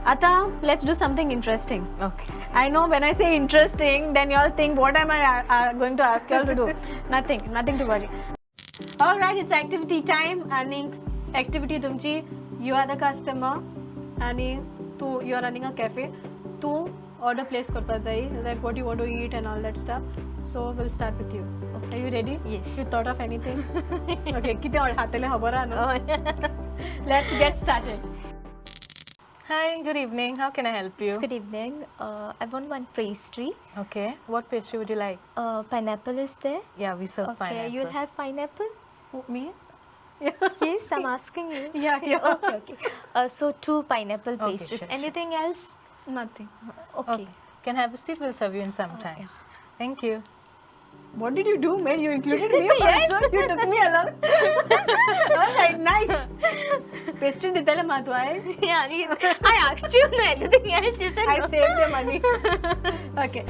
Ata, let's do something interesting. Okay. I know when I say interesting, then you all think, what am I going to ask you all to do? Nothing to worry. All right, it's activity time. And activity tumchi, you are the customer, and you are running a cafe. Tu order place korpa jai, like what you want to eat and all that stuff. So we'll start with you. Are you ready? Yes. You thought of anything? Okay, kite or hatele habora no. Let's get started. Hi, good evening. How can I help you? Good evening. I want one pastry. Okay. What pastry would you like? Pineapple is there? Yeah, we serve Okay, pineapple. you'll have pineapple? Me? Yes, I'm asking you. Yeah. Okay. So 2 pineapple Okay, pastries. sure. Anything else? Nothing. Okay. Can I have a seat? We'll serve you in some time. yeah. Thank you. What did you do, man? You included me also. You took me along. All right, nice. Pastry ditala matwa hai. Yeah, I asked you anything else. You said I no. saved the money. Okay.